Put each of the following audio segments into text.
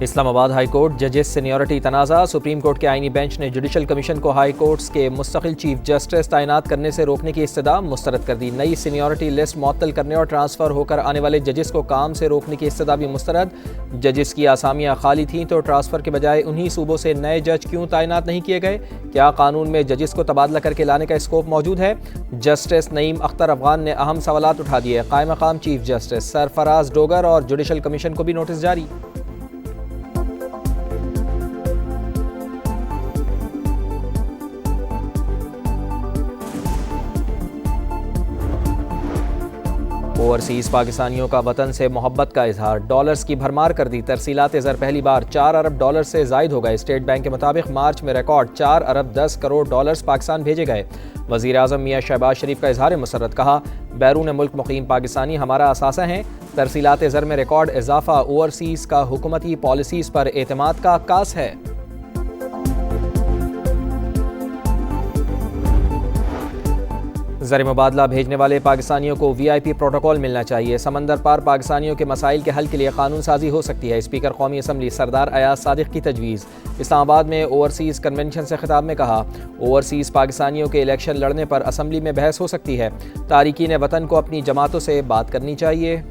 Islamabad high court जजेस seniority तनाज़ा। Supreme court के आईनी बेंच ने जुडिशल कमीशन को हाई कोर्ट्स के मुस्तकिल चीफ जस्टिस तैनात करने से रोकने की इस्तदा मुस्तरद कर दी। नई सीनियरिटी लिस्ट मुअत्तल करने और ट्रांसफ़र होकर आने वाले जजेस को काम से रोकने की इस्तदा भी मुस्तरद। जजेस की आसामियाँ खाली थीं तो ट्रांसफ़र के बजाय उन्हीं सूबों से नए जज क्यों तैनात नहीं किए गए? क्या कानून में जजेस को तबादला करके लाने का स्कोप मौजूद है? जस्टिस नईम अख्तर अफगान ने अहम सवालात उठा दिए। कायम मकाम चीफ जस्टिस सरफराज डोगर और जुडिशल कमीशन को भी नोटिस जारी। ओवरसीज़ पाकिस्तानियों का वतन से मोहब्बत का इजहार। डॉलर्स की भरमार कर दी। तरसीलात ज़र पहली बार 4 अरब डॉलर से ज़ायद हो गए। स्टेट बैंक के मुताबिक मार्च में रिकॉर्ड 4 अरब 10 करोड़ डॉलर्स पाकिस्तान भेजे गए। वज़ीर आज़म मियाँ शहबाज शरीफ का इजहार मसरत। कहा, बैरून मुल्क मुकीम पाकिस्तानी हमारा असासा हैं। तरसीलात ज़र में रिकॉर्ड इजाफा ओवरसीज़ का हुकूमती पॉलिसीज़ पर एतमाद का अक्कास है। ज़र मुबादला भेजने वाले पाकिस्तानियों को VIP प्रोटोकॉल मिलना चाहिए। समंदर पार पाकिस्तानियों के मसाइल के हल के लिए कानून साजी हो सकती है। स्पीकर कौमी असम्बली सरदार अयाज सादिक की तजवीज़। इस्लामाबाद में ओवरसीज़ कन्वेंशन से खिताब में कहा, ओवरसीज़ पाकिस्तानियों के इलेक्शन लड़ने पर असम्बली में बहस हो सकती है। तारिकीन वतन को अपनी जमातों से बात करनी चाहिए।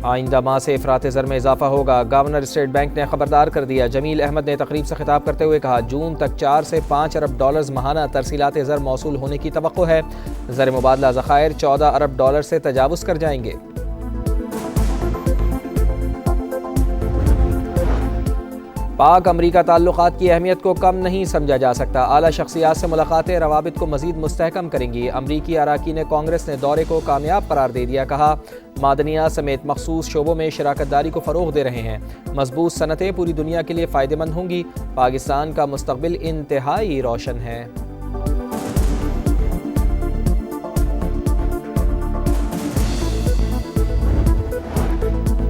आइंदा माह से इफरात ज़र में इजाफा होगा। गवर्नर स्टेट बैंक ने खबरदार कर दिया। जमील अहमद ने तकरीब से खिताब करते हुए कहा, जून तक 4 से 5 अरब डॉलर्स माहाना तरसीलात ज़र मौसूल होने की तवक्को है। ज़र मुबादला ज़खायर 14 अरब डॉलर से तजावुज़ कर जाएंगे। पाक अमरीका ताल्लुकात की अहमियत को कम नहीं समझा जा सकता। आला शख्सियात से मुलाकातें रवाबित को मजीद मुस्तहकम करेंगी। अमरीकी अराकीन कांग्रेस ने दौरे को कामयाब करार दे दिया। कहा, मादनियात समेत मखसूस शोबों में शराकत दारी को फ़रोग़ दे रहे हैं। मजबूत सनतें पूरी दुनिया के लिए फ़ायदेमंद होंगी। पाकिस्तान का मुस्तक़बिल इंतहाई रोशन है।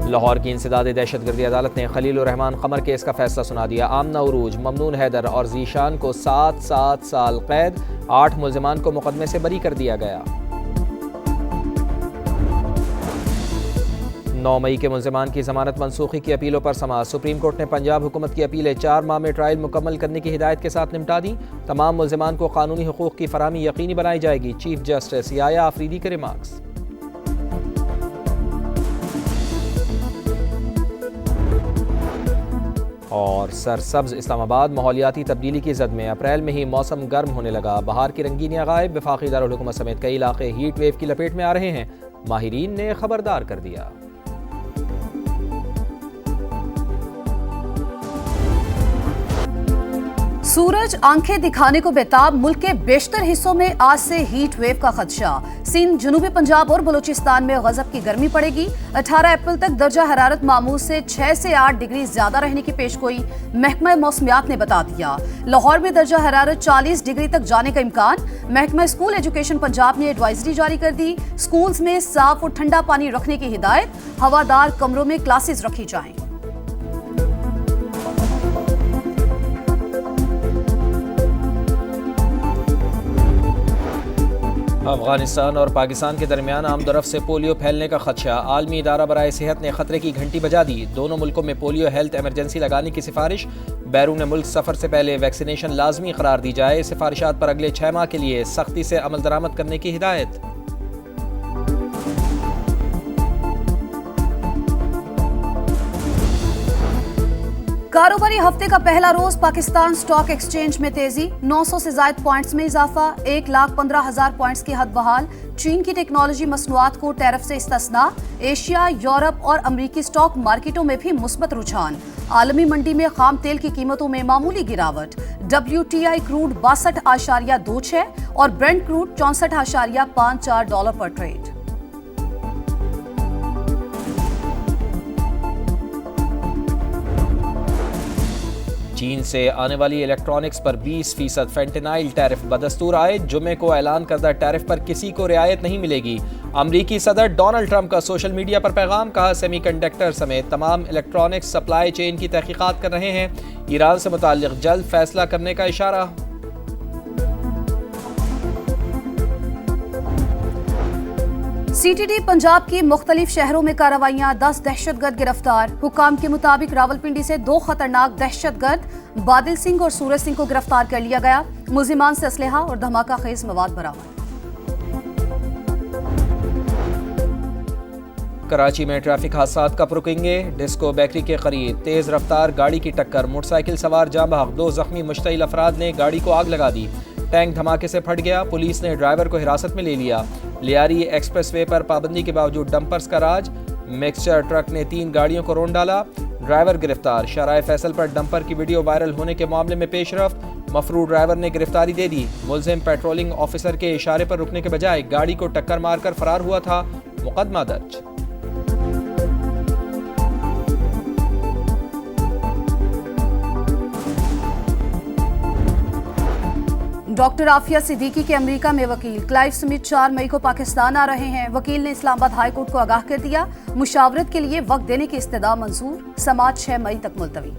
लाहौर की इंसदाद दहशतगर्दी अदालत ने खलीलुर रहमान कमर केस का फैसला सुना दिया। आमना उरूज, ममनून हैदर और जीशान को 7 साल कैद, 8 मुल्ज़िमान को मुकदमे से बरी कर दिया गया। 9 मई के मुल्ज़िमान की ज़मानत मनसूखी की अपीलों पर समाअत। सुप्रीम कोर्ट ने पंजाब हुकूमत की अपीलें 4 माह में ट्रायल मुकम्मल करने की हिदायत के साथ निपटा दी। तमाम मुल्ज़िमान को कानूनी हुकूक की फराहमी यकीनी बनाई जाएगी। चीफ जस्टिस याया आफरीदी के रिमार्क्स। और सरसब्ज इस्लामाबाद माहौलियाती तब्दीली की जद में अप्रैल में ही मौसम गर्म होने लगा। बहार की रंगीनियाँ गायब। वफाकी दारुल हुकूमत समेत कई इलाके हीट वेव की लपेट में आ रहे हैं। माहिरीन ने खबरदार कर दिया। सूरज आंखें दिखाने को बेताब। मुल्क के बेशतर हिस्सों में आज से हीट वेव का खदशा। सिंध, जनूबी पंजाब और बलूचिस्तान में गजब की गर्मी पड़ेगी। 18 अप्रैल तक दर्जा हरारत मामूल से 6 से 8 डिग्री ज्यादा रहने की पेशगोई महकमा मौसमियात ने बता दिया। लाहौर में दर्जा हरारत 40 डिग्री तक जाने का इम्कान। महकमा स्कूल एजुकेशन पंजाब ने एडवाइजरी जारी कर दी। स्कूल्स में साफ और ठंडा पानी रखने की हिदायत। हवादार कमरों में क्लासेस रखी जाएं। अफगानिस्तान और पाकिस्तान के दरमियान आमदरफ्त से पोलियो फैलने का खदशा। आलमी इदारा बराए सेहत ने खतरे की घंटी बजा दी। दोनों मुल्कों में पोलियो हेल्थ एमरजेंसी लगाने की सिफारिश। बैरून मुल्क सफ़र से पहले वैक्सीनेशन लाजमी करार दी जाए। सिफारिशात पर अगले 6 माह के लिए सख्ती से अमल दरामद करने की हिदायत। कारोबारी हफ्ते का पहला रोज पाकिस्तान स्टॉक एक्सचेंज में तेजी। 900 से ज्यादा पॉइंट्स में इजाफा। 1,15,000 पॉइंट्स की हद बहाल। चीन की टेक्नोलॉजी मसनूआत को टैरिफ से इस्तिस्ना। एशिया, यूरोप और अमरीकी स्टॉक मार्केटों में भी मुस्बत रुझान। आलमी मंडी में खाम तेल की कीमतों में मामूली गिरावट। WTI क्रूड 62.26 और ब्रेंट क्रूड 64.54 डॉलर पर ट्रेड। चीन से आने वाली इलेक्ट्रॉनिक्स पर 20% फेंटेनाइल टैरिफ बदस्तूर आए। जुमे को ऐलान करदा टैरिफ पर किसी को रियायत नहीं मिलेगी। अमरीकी सदर डोनाल्ड ट्रंप का सोशल मीडिया पर पैगाम। कहा, सेमीकंडक्टर समेत तमाम इलेक्ट्रॉनिक्स सप्लाई चेन की तहकीकात कर रहे हैं। ईरान से मुताल्लिक जल्द फैसला करने का इशारा। सीटीडी पंजाब की मुख्तलिफ शहरों में कार्रवाइयां, 10 दहशतगर्द गिरफ्तार। हुकाम के मुताबिक रावलपिंडी से 2 खतरनाक दहशतगर्द बादल सिंह और सूरज सिंह को गिरफ्तार कर लिया गया। मुलजिमान से असलहा और धमाका खेज मवाद बरामद। कराची में ट्रैफिक हादसात कब रुकेंगे? डिस्को बेकरी के करीब तेज रफ्तार गाड़ी की टक्कर, मोटरसाइकिल सवार जाँ बहक, 2 जख्मी मुश्तइल अफराद ने गाड़ी को आग लगा दी। टैंक धमाके से फट गया, पुलिस ने ड्राइवर को हिरासत में ले लिया। लियारी एक्सप्रेसवे पर पाबंदी के बावजूद डंपर्स का राज, मिक्सचर ट्रक ने 3 गाड़ियों को रोन डाला। ड्राइवर गिरफ्तार। शराय फैसल पर डंपर की वीडियो वायरल होने के मामले में पेशरफ्त, मफरूर ड्राइवर ने गिरफ्तारी दे दी। मुलजिम पेट्रोलिंग ऑफिसर के इशारे पर रुकने के बजाय गाड़ी को टक्कर मारकर फरार हुआ था। मुकदमा दर्ज। डॉक्टर आफिया सिद्दीकी के अमेरिका में वकील क्लाइव स्मिथ 4 मई को पाकिस्तान आ रहे हैं। वकील ने इस्लामाबाद हाई कोर्ट को आगाह कर दिया, मुशावरत के लिए वक्त देने की इस्तदा मंजूर। समाअत 6 मई तक मुलतवी।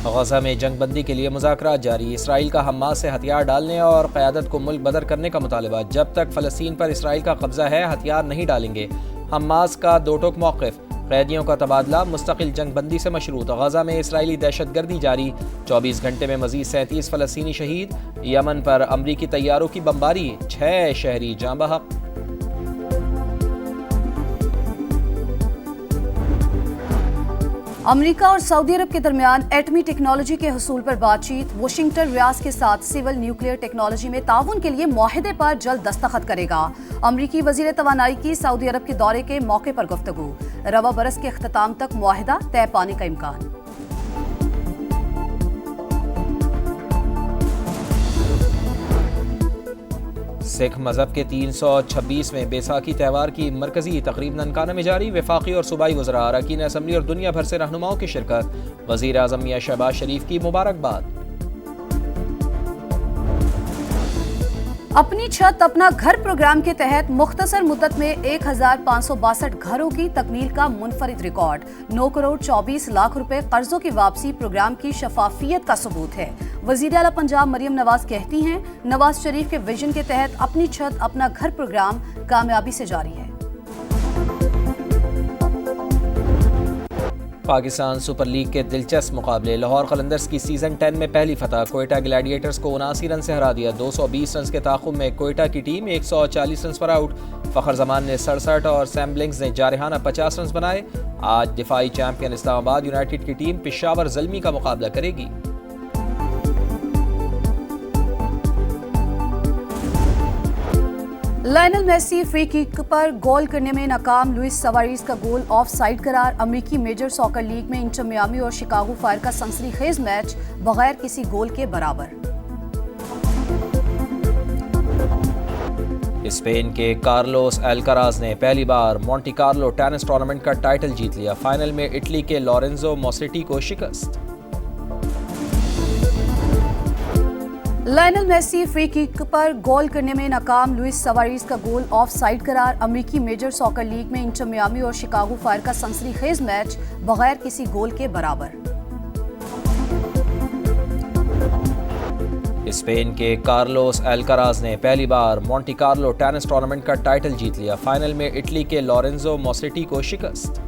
गजा में जंगबंदी के लिए मुज़ाकरात जारी। इसराइल का हमास से हथियार डालने और क़यादत को मुल्क बदर करने का मुतालबा। जब तक फ़लस्तीन पर इसराइल का कब्जा है, हथियार नहीं डालेंगे। हमास का दो टोक मौक़िफ़। कैदियों का तबादला मुस्तकिल जंगबंदी से मशरूत। गजा में इसराइली दहशतगर्दी जारी। 24 घंटे में मज़ीद 37 फ़लस्तीनी शहीद। यमन पर अमरीकी तैयारों की बमबारी, 6 शहरी जाँ बहक। अमेरिका और सऊदी अरब के दरमियान एटमी टेक्नोलॉजी के हुसूल पर बातचीत। वाशिंगटन रियाद के साथ सिविल न्यूक्लियर टेक्नोलॉजी में ताउन के लिए मुआहदे पर जल्द दस्तखत करेगा। अमरीकी वजीर तवानाई की सऊदी अरब के दौरे के मौके पर गुफ्तगू। रवा बरस के अख्ताम तक मुआहदा तय पाने का इम्कान। सिख मजहब के 326वें बैसाखी त्यौहार की मरकजी तकरीब ननकाना में जारी। वफाकी और सूबाई वज़रा, अरकान असम्बली और दुनिया भर से रहनुमाओं की शिरकत। वज़ीर आज़म मियां शहबाज शरीफ की मुबारकबाद। अपनी छत अपना घर प्रोग्राम के तहत मुख्तसर मुद्दत में 1562 घरों की तकमील का मुनफरिद रिकॉर्ड। 9 करोड़ 24 लाख रुपए कर्जों की वापसी प्रोग्राम की शफाफियत का सबूत है। वज़ीर आला पंजाब मरियम नवाज कहती हैं, नवाज शरीफ के विजन के तहत अपनी छत अपना घर प्रोग्राम कामयाबी से जारी है। पाकिस्तान सुपर लीग के दिलचस्प मुकाबले। लाहौर कलंदर्स की सीजन 10 में पहली फतह। कोयटा ग्लैडिएटर्स को 79 रन से हरा दिया। 220 रन के ताक़ुब में कोयटा की टीम 140 रन पर आउट। फ़खर जमान ने 67 और सैम ब्लिंक्स ने जारहाना 50 रन बनाए। आज दिफाई चैंपियन इस्लामाबाद यूनाइटेड की टीम पेशावर ज़ल्मी का मुकाबला करेगी। लायनल मेसी फ्री किक पर गोल करने में नाकाम। लुइस सुआरेज़ का गोल ऑफ साइड करार। अमेरिकी मेजर सॉकर लीग में इंटर मियामी और शिकागो फायर का सनसनीखेज मैच बगैर किसी गोल के बराबर। स्पेन के कार्लोस अल्काराज ने पहली बार मोंटी कार्लो टेनिस टूर्नामेंट का टाइटल जीत लिया। फाइनल में इटली के लोरेंजो मोसेटी को शिकस्त। लायनल मेसी फ्री किक पर गोल करने में नाकाम। लुइस सुआरेज़ का गोल ऑफ साइड करार। अमेरिकी मेजर सॉकर लीग में इंटर मियामी और शिकागो फायर का सनसनीखेज मैच बगैर किसी गोल के बराबर। स्पेन के कार्लोस अल्काराज ने पहली बार मोंटी कार्लो टेनिस टूर्नामेंट का टाइटल जीत लिया। फाइनल में इटली के लोरेंजो मोसेटी को शिकस्त।